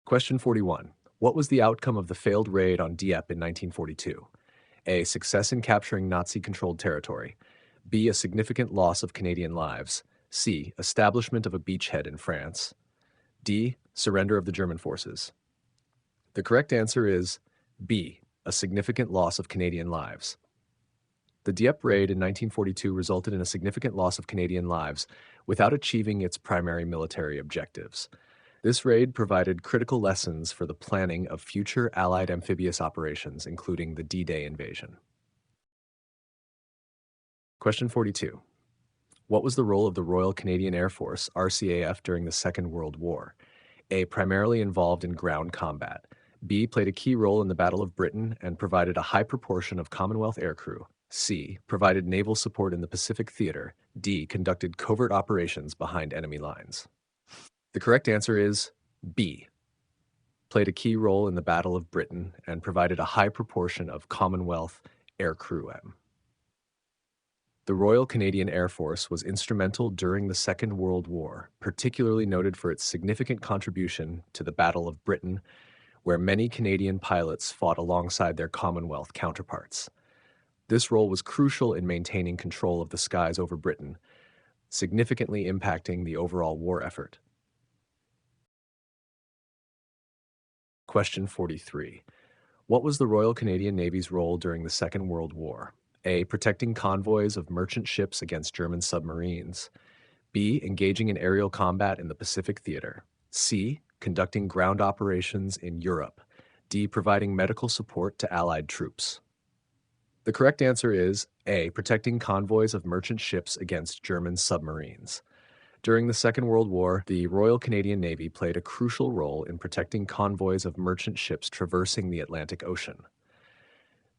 Question 41. What was the outcome of the failed raid on Dieppe in 1942? A. Success in capturing Nazi-controlled territory. B. A significant loss of Canadian lives. C. Establishment of a beachhead in France. D. Surrender of the German forces. The correct answer is B. A significant loss of Canadian lives. The Dieppe raid in 1942 resulted in a significant loss of Canadian lives without achieving its primary military objectives. This raid provided critical lessons for the planning of future Allied amphibious operations, including the D-Day invasion. Question 42. What was the role of the Royal Canadian Air Force, RCAF, during the Second World War? A. Primarily involved in ground combat. B. Played a key role in the Battle of Britain and provided a high proportion of Commonwealth aircrew. C. Provided naval support in the Pacific Theater. D. Conducted covert operations behind enemy lines. The correct answer is B. Played a key role in the Battle of Britain and provided a high proportion of Commonwealth aircrew. The Royal Canadian Air Force was instrumental during the Second World War, particularly noted for its significant contribution to the Battle of Britain, where many Canadian pilots fought alongside their Commonwealth counterparts. This role was crucial in maintaining control of the skies over Britain, significantly impacting the overall war effort. Question 43. What was the Royal Canadian Navy's role during the Second World War? A. Protecting convoys of merchant ships against German submarines. B. Engaging in aerial combat in the Pacific Theater. C. Conducting ground operations in Europe. D. Providing medical support to Allied troops. The correct answer is A. Protecting convoys of merchant ships against German submarines. During the Second World War, the Royal Canadian Navy played a crucial role in protecting convoys of merchant ships traversing the Atlantic Ocean.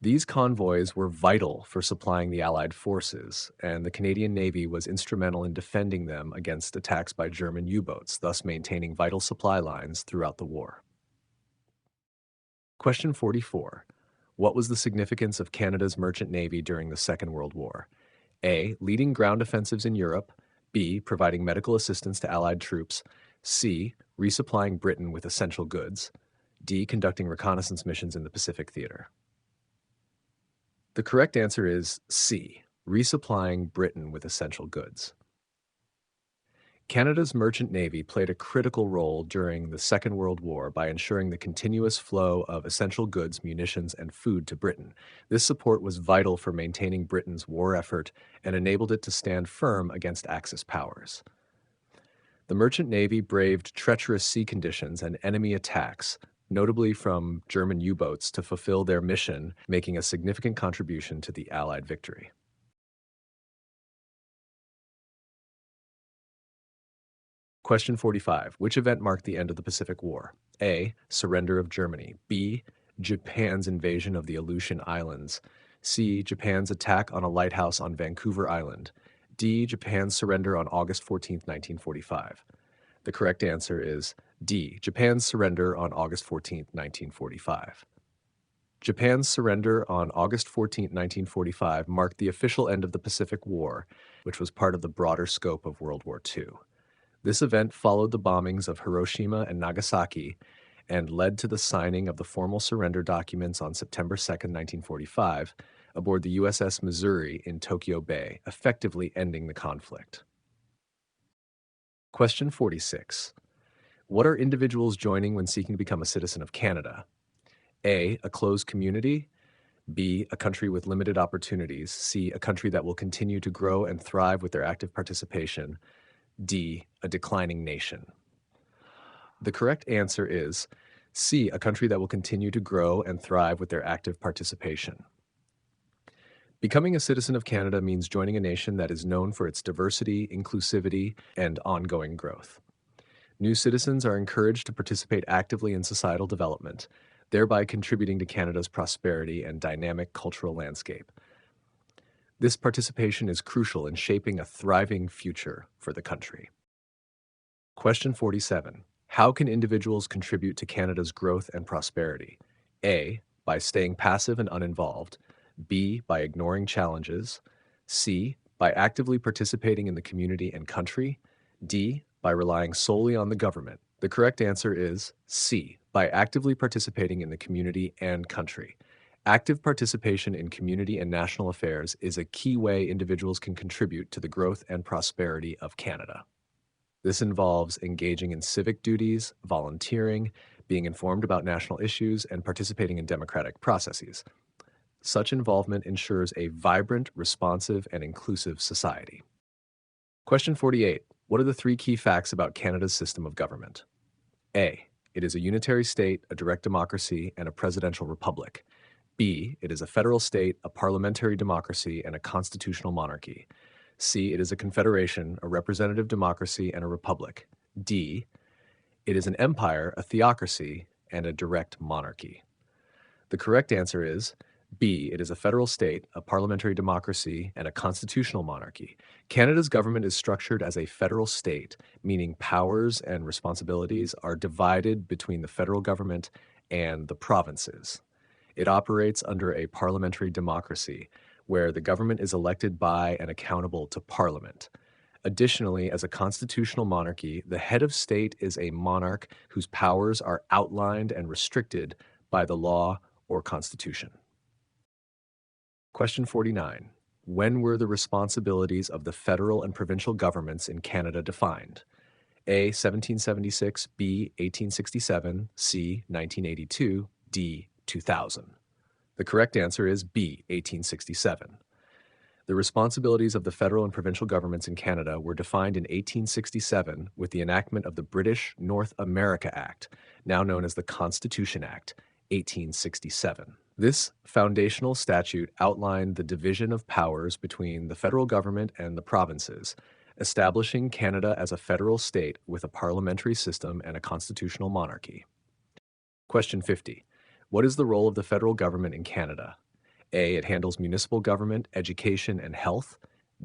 These convoys were vital for supplying the Allied forces, and the Canadian Navy was instrumental in defending them against attacks by German U-boats, thus maintaining vital supply lines throughout the war. Question 44. What was the significance of Canada's merchant navy during the Second World War? A. Leading ground offensives in Europe. B. Providing medical assistance to Allied troops. C. Resupplying Britain with essential goods. D. Conducting reconnaissance missions in the Pacific Theater. The correct answer is C. Resupplying Britain with essential goods. Canada's merchant navy played a critical role during the Second World War by ensuring the continuous flow of essential goods, munitions, and food to Britain. This support was vital for maintaining Britain's war effort and enabled it to stand firm against Axis powers. The merchant navy braved treacherous sea conditions and enemy attacks, notably from German U-boats, to fulfill their mission, making a significant contribution to the Allied victory. Question 45. Which event marked the end of the Pacific War? A. Surrender of Germany. B. Japan's invasion of the Aleutian Islands. C. Japan's attack on a lighthouse on Vancouver Island. D. Japan's surrender on August 14, 1945. The correct answer is D. Japan's surrender on August 14, 1945. Japan's surrender on August 14, 1945 marked the official end of the Pacific War, which was part of the broader scope of World War II. This event followed the bombings of Hiroshima and Nagasaki and led to the signing of the formal surrender documents on September 2, 1945, aboard the USS Missouri in Tokyo Bay, effectively ending the conflict. Question 46. What are individuals joining when seeking to become a citizen of Canada? A. A closed community. B. A country with limited opportunities. C. A country that will continue to grow and thrive with their active participation. D. A declining nation. The correct answer is C. A country that will continue to grow and thrive with their active participation. Becoming a citizen of Canada means joining a nation that is known for its diversity, inclusivity, and ongoing growth. New citizens are encouraged to participate actively in societal development, thereby contributing to Canada's prosperity and dynamic cultural landscape. This participation is crucial in shaping a thriving future for the country. Question 47. How can individuals contribute to Canada's growth and prosperity? A. By staying passive and uninvolved. B. By ignoring challenges. C. By actively participating in the community and country. D. By relying solely on the government, The correct answer is C, by actively participating in the community and country. Active participation in community and national affairs is a key way individuals can contribute to the growth and prosperity of Canada. This involves engaging in civic duties, volunteering, being informed about national issues, and participating in democratic processes. Such involvement ensures a vibrant, responsive, and inclusive society. Question 48. What are the three key facts about Canada's system of government? A. It is a unitary state, a direct democracy, and a presidential republic. B. It is a federal state, a parliamentary democracy, and a constitutional monarchy. C. It is a confederation, a representative democracy, and a republic. D. It is an empire, a theocracy, and a direct monarchy. The correct answer is B. It is a federal state, a parliamentary democracy, and a constitutional monarchy. Canada's government is structured as a federal state, meaning powers and responsibilities are divided between the federal government and the provinces. It operates under a parliamentary democracy, where the government is elected by and accountable to Parliament. Additionally, as a constitutional monarchy, the head of state is a monarch whose powers are outlined and restricted by the law or constitution. Question 49. When were the responsibilities of the federal and provincial governments in Canada defined? A. 1776, B. 1867, C. 1982, D. 2000. The correct answer is B. 1867. The responsibilities of the federal and provincial governments in Canada were defined in 1867 with the enactment of the British North America Act, now known as the Constitution Act, 1867. This foundational statute outlined the division of powers between the federal government and the provinces, establishing Canada as a federal state with a parliamentary system and a constitutional monarchy. Question 50. What is the role of the federal government in Canada? A. It handles municipal government, education, and health.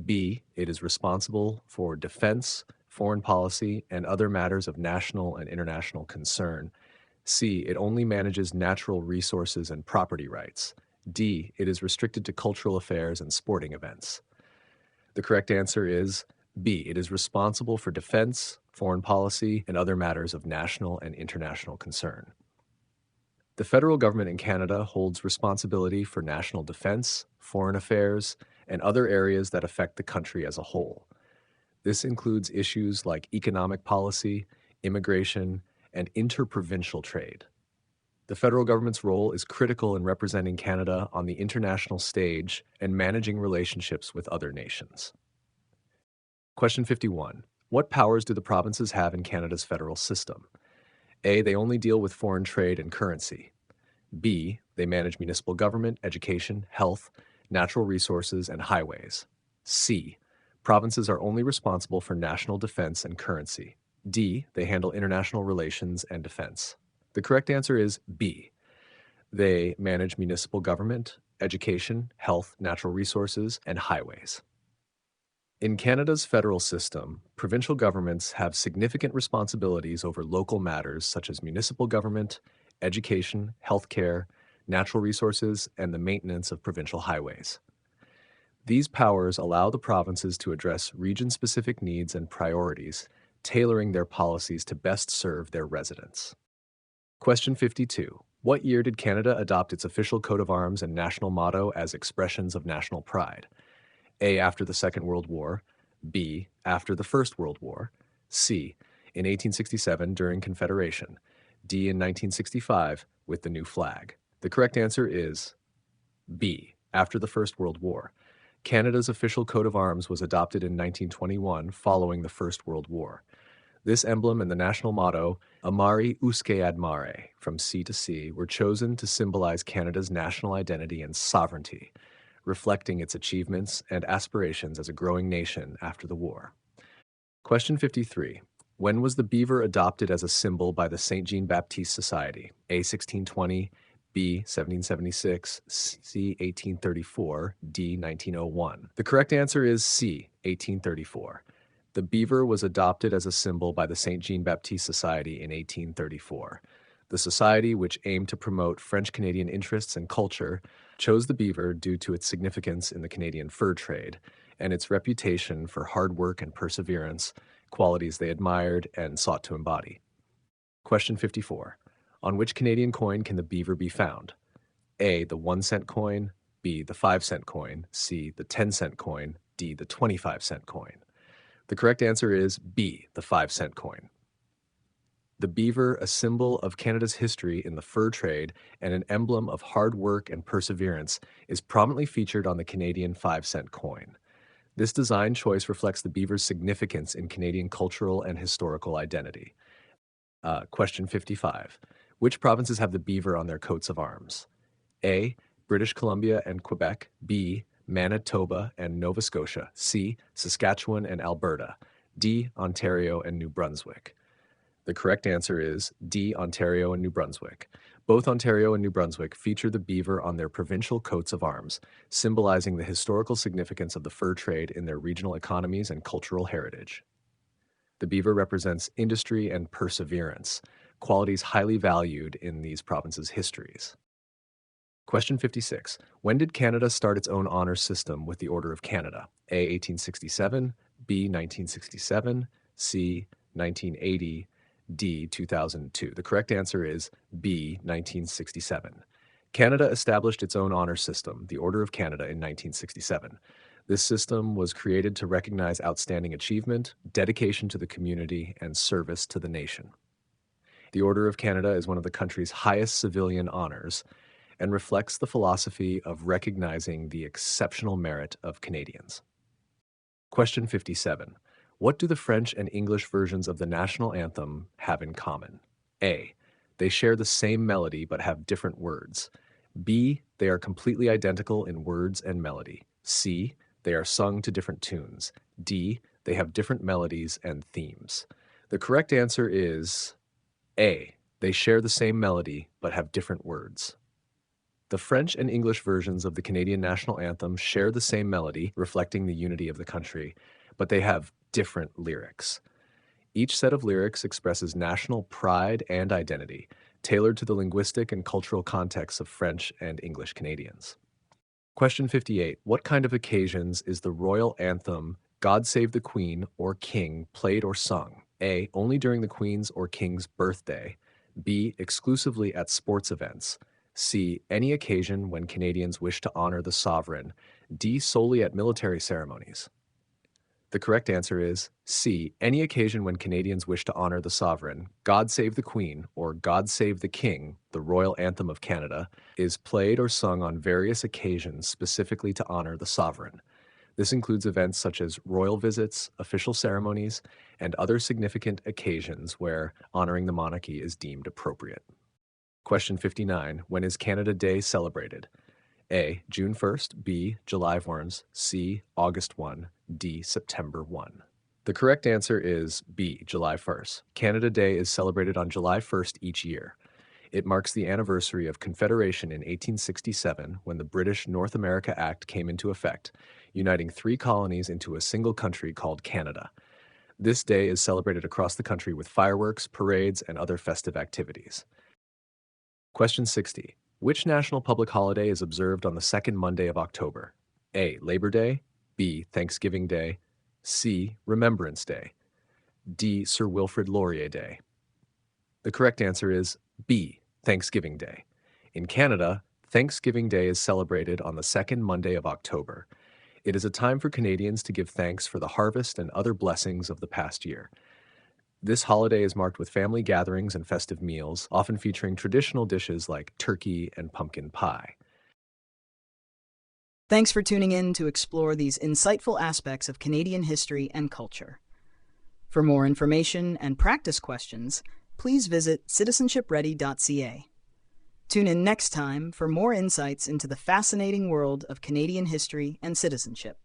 B. It is responsible for defense, foreign policy, and other matters of national and international concern. C. It only manages natural resources and property rights. D. It is restricted to cultural affairs and sporting events. The correct answer is B. It is responsible for defense, foreign policy, and other matters of national and international concern. The federal government in Canada holds responsibility for national defense, foreign affairs, and other areas that affect the country as a whole. This includes issues like economic policy, immigration, and interprovincial trade. The federal government's role is critical in representing Canada on the international stage and managing relationships with other nations. Question 51. What powers do the provinces have in Canada's federal system? A. They only deal with foreign trade and currency. B. They manage municipal government, education, health, natural resources, and highways. C. Provinces are only responsible for national defense and currency. D. They handle international relations and defense. The correct answer is B. They manage municipal government, education, health, natural resources, and highways. In Canada's federal system, provincial governments have significant responsibilities over local matters such as municipal government, education, healthcare, natural resources, and the maintenance of provincial highways. These powers allow the provinces to address region-specific needs and priorities, tailoring their policies to best serve their residents. Question 52. What year did Canada adopt its official coat of arms and national motto as expressions of national pride? A. After the Second World War. B. After the First World War. C. In 1867 during Confederation. D. In 1965 with the new flag. The correct answer is B. After the First World War. Canada's official coat of arms was adopted in 1921 following the First World War. This emblem and the national motto, Amari usque ad mare, from sea to sea, were chosen to symbolize Canada's national identity and sovereignty, reflecting its achievements and aspirations as a growing nation after the war. Question 53. When was the beaver adopted as a symbol by the St. Jean Baptiste Society? A. 1620, B. 1776, C. 1834, D. 1901. The correct answer is C. 1834. The beaver was adopted as a symbol by the St. Jean Baptiste Society in 1834. The society, which aimed to promote French-Canadian interests and culture, chose the beaver due to its significance in the Canadian fur trade and its reputation for hard work and perseverance, qualities they admired and sought to embody. Question 54. On which Canadian coin can the beaver be found? A, the 1 cent coin, B, the 5 cent coin, C, the 10 cent coin, D, the 25 cent coin. The correct answer is B, the 5 cent coin. The beaver, a symbol of Canada's history in the fur trade and an emblem of hard work and perseverance, is prominently featured on the Canadian 5 cent coin. This design choice reflects the beaver's significance in Canadian cultural and historical identity. Question 55. Which provinces have the beaver on their coats of arms? A, British Columbia and Quebec, B, Manitoba and Nova Scotia, C, Saskatchewan and Alberta, D, Ontario and New Brunswick. The correct answer is D, Ontario and New Brunswick. Both Ontario and New Brunswick feature the beaver on their provincial coats of arms, symbolizing the historical significance of the fur trade in their regional economies and cultural heritage. The beaver represents industry and perseverance, qualities highly valued in these provinces' histories. Question 56. When did Canada start its own honor system with the Order of Canada? A, 1867, B, 1967, C, 1980, D, 2002. The correct answer is B, 1967. Canada established its own honor system, the Order of Canada, in 1967. This system was created to recognize outstanding achievement, dedication to the community, and service to the nation. The Order of Canada is one of the country's highest civilian honors and reflects the philosophy of recognizing the exceptional merit of Canadians. Question 57. What do the French and English versions of the national anthem have in common? A, they share the same melody but have different words. B, they are completely identical in words and melody. C, they are sung to different tunes. D, they have different melodies and themes. The correct answer is A, they share the same melody but have different words. The French and English versions of the Canadian national anthem share the same melody, reflecting the unity of the country, but they have different lyrics. Each set of lyrics expresses national pride and identity, tailored to the linguistic and cultural contexts of French and English Canadians. Question 58. What kind of occasions is the royal anthem God Save the Queen or King played or sung? A, only during the Queen's or King's birthday. B, exclusively at sports events. C, any occasion when Canadians wish to honor the sovereign. D, solely at military ceremonies. The correct answer is C, any occasion when Canadians wish to honor the sovereign. God Save the Queen, or God Save the King, the royal anthem of Canada, is played or sung on various occasions specifically to honor the sovereign. This includes events such as royal visits, official ceremonies, and other significant occasions where honoring the monarchy is deemed appropriate. Question 59. When is Canada Day celebrated? A, June 1st, B, July 1st, C, August 1, D, September 1. The correct answer is B, July 1st. Canada Day is celebrated on July 1st each year. It marks the anniversary of Confederation in 1867 when the British North America Act came into effect, uniting 3 colonies into a single country called Canada. This day is celebrated across the country with fireworks, parades, and other festive activities. Question 60. Which national public holiday is observed on the second Monday of October? A, Labor Day, B, Thanksgiving Day, C, Remembrance Day, D, Sir Wilfrid Laurier Day. The correct answer is B, Thanksgiving Day. In Canada, Thanksgiving Day is celebrated on the second Monday of October. It is a time for Canadians to give thanks for the harvest and other blessings of the past year. This holiday is marked with family gatherings and festive meals, often featuring traditional dishes like turkey and pumpkin pie. Thanks for tuning in to explore these insightful aspects of Canadian history and culture. For more information and practice questions, please visit citizenshipready.ca. Tune in next time for more insights into the fascinating world of Canadian history and citizenship.